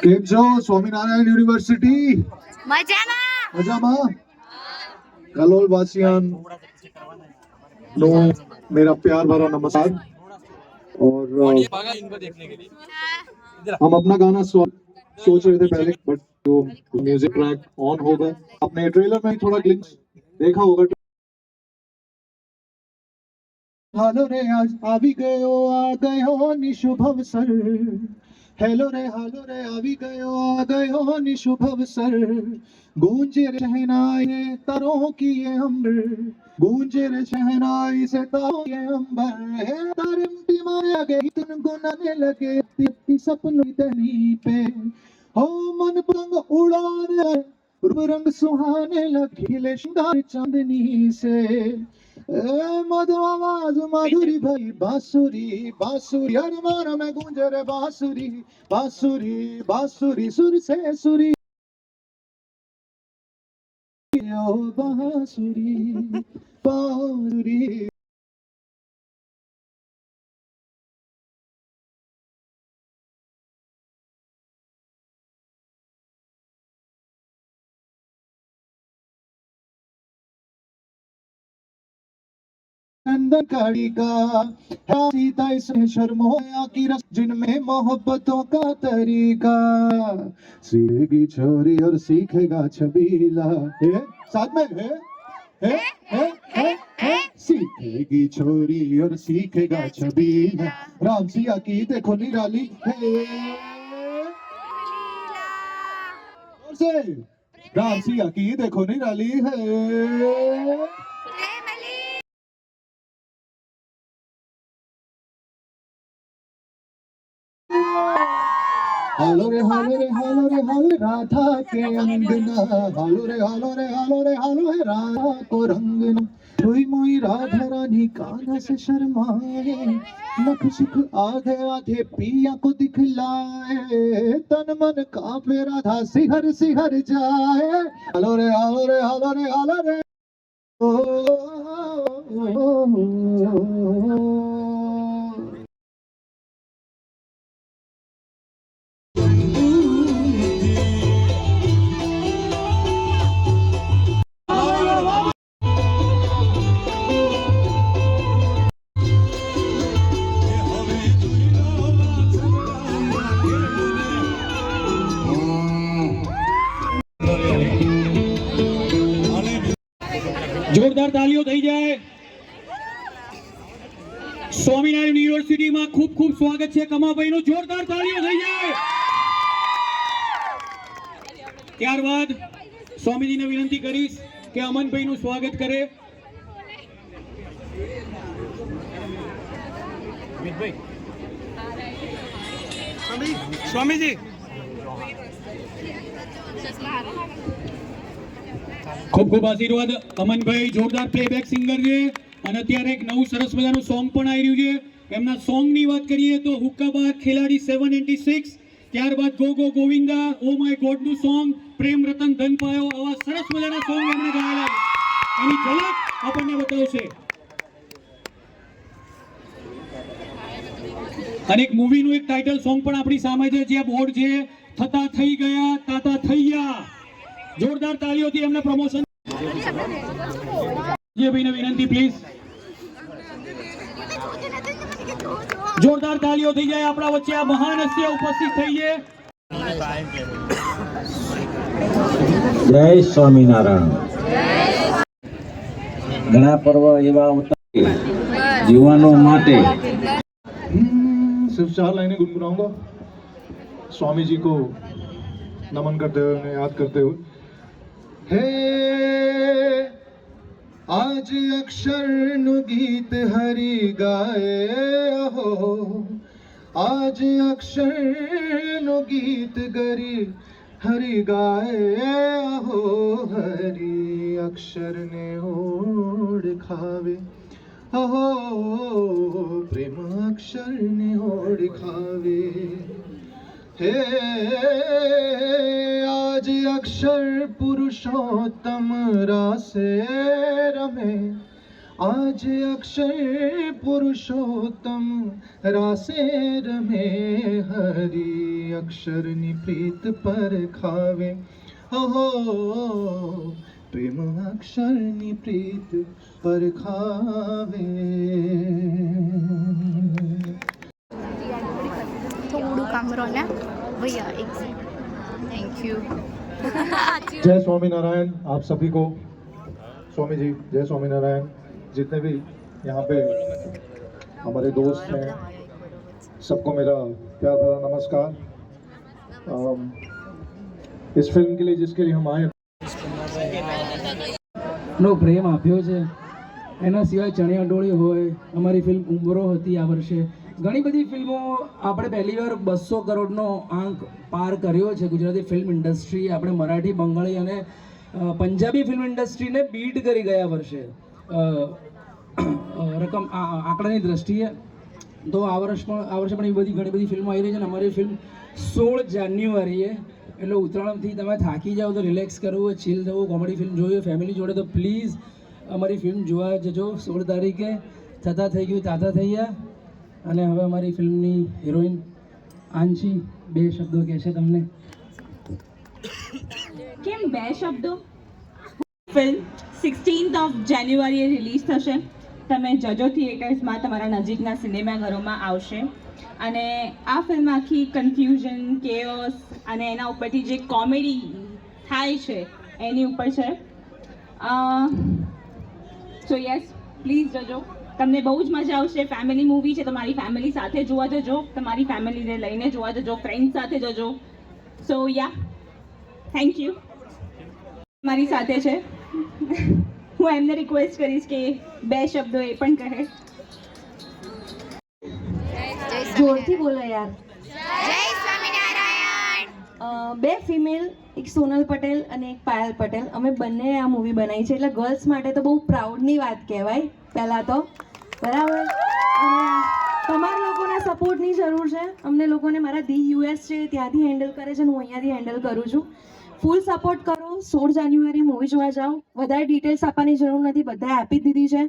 કેમ છો સ્વામિનારાયણ યુનિવર્સિટી? મજામાં મજામાં. कलोल वासियान नो मेरा प्यार भरा नमस्कार। और हम अपना गाना सोच रहे थे पहले, बट जो म्यूजिक ट्रैक ऑन हो गए। आपने ट्रेलर में थोड़ा ग्लिम्स देखा होगा। हालो रे आज आवी गयो आ गयो निशुभ अवसर। हेलो रे हालो रे आवी गयो आ गयो निशुभ अवसर। गूंजे रे शहनाई तरों की ये अंबर, गूंजे रे शहनाई से तारों के अंबर। हे तारे टिमाया गई तुन गुनाने लगे अपनी सपनों तनी पे। हो मन पतंग उड़ाने रूप रंग सुहाने लगे खिले श्रृंगार चांदनी से। मधु आवाज माधुरी भरी बांसुरी बांसुरी हर मन में गूंजे रे बांसुरी बांसुरी बांसुरी सुर से सुरी ओ बांसुरी बांसुरी। अंदर कड़ी का सीता इसमें शर्मोया की रस जिनमें मोहब्बतों का तरीका। सीखेगी छोरी और सीखेगा छबीला। है साथ में है सीखेगी छोरी और सीखेगा छबीला। राम सिया की देखो निराली है। और से राम सिया की देखो निराली है। हालो रे हालो रे हालो रे हालो राधा के अंगना। हालो रे हालो रे हालो रे हालो है राधा को रंगना। कोई मोई राधा रानी कान्हा से शर्माए, नख सुख आधे आधे पिया को दिखलाए। तन मन कांपे राधा सिहर सिहर जाए। हालो रे हालो रे हालो रे हालो रे ओ, જોરદાર તાલીઓ થઈ જાય। સ્વામિનારાયણ યુનિવર્સિટીમાં ખૂબ ખૂબ સ્વાગત છે કમાભાઈનું। જોરદાર તાલીઓ થઈ જાય। ત્યારબાદ સ્વામીજીને વિનંતી કરીશ કે અમનભાઈનું સ્વાગત કરે। સ્વામીજી ખૂબ ખૂબ આશીર્વાદ। અમનભાઈ જોરદાર પ્લેબેક સિંગર છે અને અત્યારે એક નવું સરસ મજાનું સોંગ પણ આવી રહ્યું છે। એમના સોંગની વાત કરીએ તો હુક્કાબાદ ખેલાડી 786, ત્યારબાદ go go Govinda, oh my ગોડનું સોંગ, પ્રેમ રતન ધન પાયો, આવા સરસ મજાના સોંગ એમણે ગાયેલા છે। એની ઝલક આપણને બતાવશે। અને એક મૂવીનું એક ટાઇટલ સોંગ પણ આપણી સામે છે, જ્યાં બોર્ડ છે થતા થઈ ગયા તાતા થઈ ગયા। જોરદાર તાળીઓથી એમને પ્રમોશન। જે ભાઈને વિનંતી પ્લીઝ જોરદાર તાળીઓ થઈ જાય। આપણા વચ્ચે આ મહાન હસ્તીઓ ઉપસ્થિત થઈ છે। જય સ્વામિનારાયણ। ઘણા પર્વ એવા જીવવાનો માટે सिर्फ 4 लाइनें गुनगुनाऊंगा स्वामी जी को नमन करते हुए, उन्हें याद करते हुए। हे आज अक्षर नु गीत हरि गाए हो, आज अक्षर नु गीत गरी हरि गाए हो। हरि अक्षर ने ओढ़ खावे हो, प्रेम अक्षर ने ओढ़ खावे। हे आज अक्षर पुरुषोत्तम रासे रमे, आज अक्षर पुरुषोत्तम रासे रमे हरि अक्षરની પ્રીત પર ખાવે हो प्रेम अक्षરની પ્રીત પર ખાવે. થોડું કામ કરો ને ભૈયા એક થેન્ક યુ. जय स्वामीनारायण आप सभी को. स्वामी जी जय स्वामीनारायण. जितने भी यहाँ पे हमारे दोस्त हैं सबको मेरा प्यार भरा नमस्कार. इस फिल्म के लिए जिसके लिए हम आए નો પ્રેમ આપ્યો છે એના સિવાય ચણિયા ડોળી હોય. અમારી ફિલ્મ ઉંબરો હતી આ વર્ષે. ઘણી બધી ફિલ્મો આપણે પહેલીવાર 200 કરોડનો આંક પાર કર્યો છે. ગુજરાતી ફિલ્મ ઇન્ડસ્ટ્રી આપણે મરાઠી બંગાળી અને પંજાબી ફિલ્મ ઇન્ડસ્ટ્રીને બીટ કરી ગયા વર્ષે રકમ આંકડાની દ્રષ્ટિએ. તો આ વર્ષે પણ એવી બધી ઘણી બધી ફિલ્મો આવી રહી છે. અને અમારી ફિલ્મ 16 જાન્યુઆરીએ એટલે ઉત્તરાયણથી તમે થાકી જાઓ તો રિલેક્સ કરવું, ચીલ થવું, કોમેડી ફિલ્મ જોઈએ ફેમિલી જોડે તો પ્લીઝ અમારી ફિલ્મ જોવા જજો. 16 તારીખે થતા થઈ ગયું તાતા થઈ ગયા. અને હવે અમારી ફિલ્મની હિરોઈન આંશી 2 શબ્દો કહેશે તમને. કેમ 2 શબ્દો? ફિલ્મ 16th ઓફ જાન્યુઆરીએ રિલીઝ થશે. તમે જજો થિયેટર્સમાં, તમારા નજીકના સિનેમાઘરોમાં આવશે. અને આ ફિલ્મ આખી કન્ફ્યુઝન, કેઓસ અને એના ઉપરથી જે કોમેડી થાય છે એની ઉપર છે. સો યસ પ્લીઝ જજો, તમને બહુ જ મજા આવશે. ફેમિલી મૂવી છે, તમારી ફેમિલી સાથે જોવા જજો, તમારી ફેમિલીને લઈને જોવા જજો, ફ્રેન્ડ સાથે જજો. સો યા થેન્ક યુ. મારી સાથે છે હું એમને રિક્વેસ્ટ કરીશ કે 2 શબ્દો એ પણ કહે. જોરથી બોલો યાર. જય સ્વામિનારાયણ. 2 ફિમેલ, એક સોનલ પટેલ અને એક પાયલ પટેલ, અમે બંને આ મૂવી બનાવી છે. એટલે ગર્લ્સ માટે તો બહુ પ્રાઉડની વાત કહેવાય પહેલાં તો, બરાબર. અને તમારા લોકોના સપોર્ટની જરૂર છે. અમને લોકોને મારા ધી યુએસ છે ત્યાંથી હેન્ડલ કરે છે અને હું અહીંયાથી હેન્ડલ કરું છું. ફૂલ સપોર્ટ કરો. 16 જાન્યુઆરી મૂવી જોવા જાઓ. વધારે ડિટેલ્સ આપવાની જરૂર નથી, બધાએ આપી દીધી છે.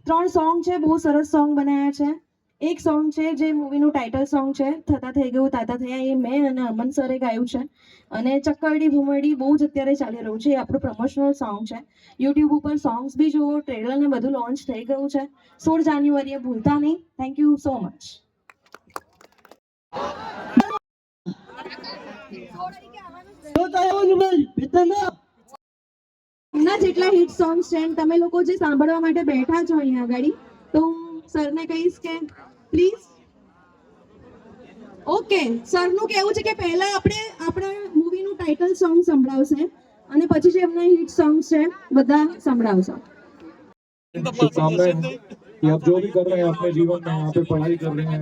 3 સોંગ છે, બહુ સરસ સોંગ બનાવ્યા છે. એક સોંગ છે જે મૂવીનું ટાઇટલ સોંગ છે, થતા થઈ ગયું તાતા થયા, એ મેં અને અમન સરે ગાયું છે. અને ચક્કરડી ભૂમરડી બહુ જ અત્યારે ચાલી રહ્યું છે, એ આપણું પ્રમોશનલ સોંગ છે. યુટ્યુબ ઉપર સોંગ્સ બી જુઓ, ટ્રેલર ને બધું લોન્ચ થઈ ગયું છે. 16 જાન્યુઆરીએ ભૂલતા નહીં. Thank you so much. એમના જેટલા હિટ સોંગ્સ છે, તમે લોકો જે સાંભળવા માટે બેઠા છો અહીંયા આગળ, તો હું સરને કહીશ કે પ્લીઝ. ઓકે, સરનું કહેવું છે કે પહેલા આપણે આપણા મૂવીનું ટાઇટલ સોંગ સંભળાવશે અને પછી જે એમના હિટ સોંગ્સ છે બધા સંભળાવશે. शुभकामनाएं हैं कि आप जो भी कर रहे हैं अपने जीवन में, यहाँ पे पढ़ाई कर रहे हैं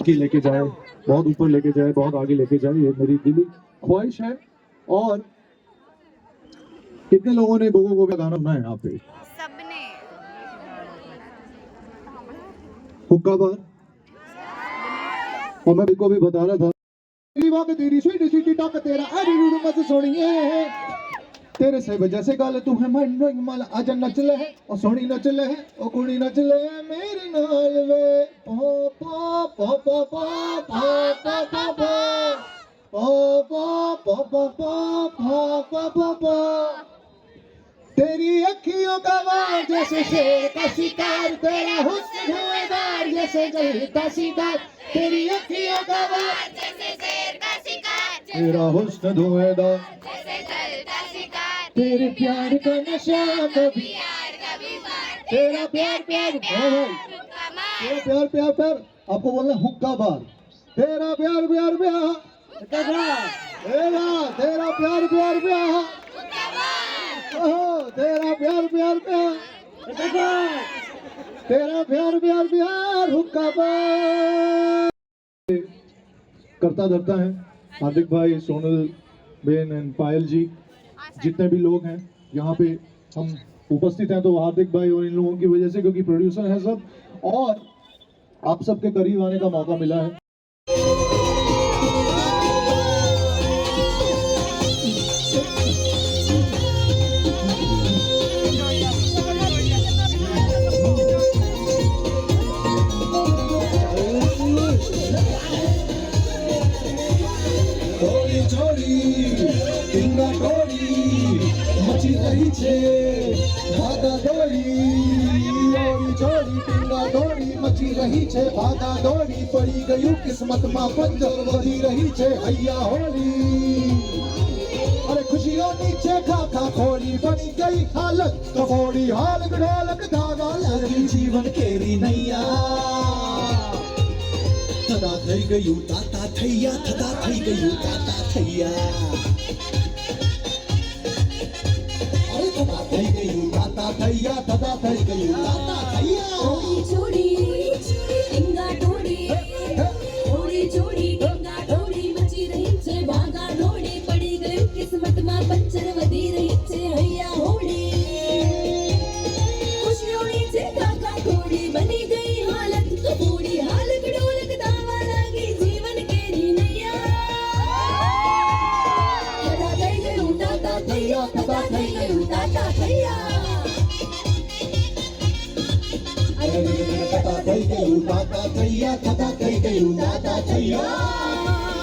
कि लेके जाए, बहुत ऊपर लेके जाए, बहुत आगे लेके जाए, ये मेरी दिली ख्वाहिश है. और कितने लोगों ने गोगो गोगा गाना सुना है यहाँ पे? सबने. हुक्का बार. और मैं को भी बता रहा था में तेरी स्वीट स्वीट टॉक तेरा एटीट्यूड मत सोनिए, तेरे से वजह से गाल तू है मन माल आज नच ले है और सोनी नच ले है और कुड़ी नच ले है मेरे नाल वे पो पो पो पो पो पो पो पो पो पो पो पो पो पो पो. तेरी अखियों का वार जैसे शेर का शिकार, तेरा हुस्न धुएंधार जैसे जल का शिकार. तेरी अखियों का वार जैसे शेर का शिकार, तेरा हुस्न धुएंधार जैसे जल का शिकार. तेरे प्यार का नशा कभी यार कभी बार तेरा प्यार प्यार प्यार तेरा प्यार प्यार प्यार. आपको बोलना हुक्का बार. तेरा प्यार प्यार प्यार तेरा प्यार प्यार प्यार. ओहो, तेरा प्यार प्यार प्यार तेरा प्यार प्यार प्यार हुक्का बार. करता धरता है हार्दिक भाई, सोनल बेन एंड पायल जी, जितने भी लोग हैं यहाँ पे हम उपस्थित हैं तो हार्दिक भाई और इन लोगों की वजह से, क्योंकि प्रोड्यूसर हैं सब और आप सबके करीब आने का मौका मिला है. મચી રહી છે ભાગા દોડી પડી ગયું કિસ્મતમાં પંજર વધી રહી છે હૈયા હોલી અરે ખુશીઓ નીચે ખાખા ખોરી બની ગઈ હાલત કફોડી હાલ ઢોલક ધાગા લાગી જીવન કેરી નૈયા થતા થઈ ગયું તાતા થૈયા થતા થઈ ગયું તાતા થૈયા અરે થતા થઈ ગયું તાતા થૈયા થતા થઈ ગયું તાતા થૈયા छोड़ी टिंगा टोड़ी छोड़ी छोड़ी टिंगा टोड़ी मची रही छे भागा दौड़ी पड़ी गई किस्मत માં પંચર વધી રહી છે હૈયા હોળી ખુશીઓની છે કાકા ખોડી બની ગઈ હાલત કપોડી હાલ ગડોલક દાવા લાગી જીવન કેરી નૈયા થતા થઈ ગયું તાતા થૈયા થતા થઈ ગયું તાતા થૈયા થતા થઈ ગયું તાતા થૈયા થતા થઈ ગયું તાતા થૈયા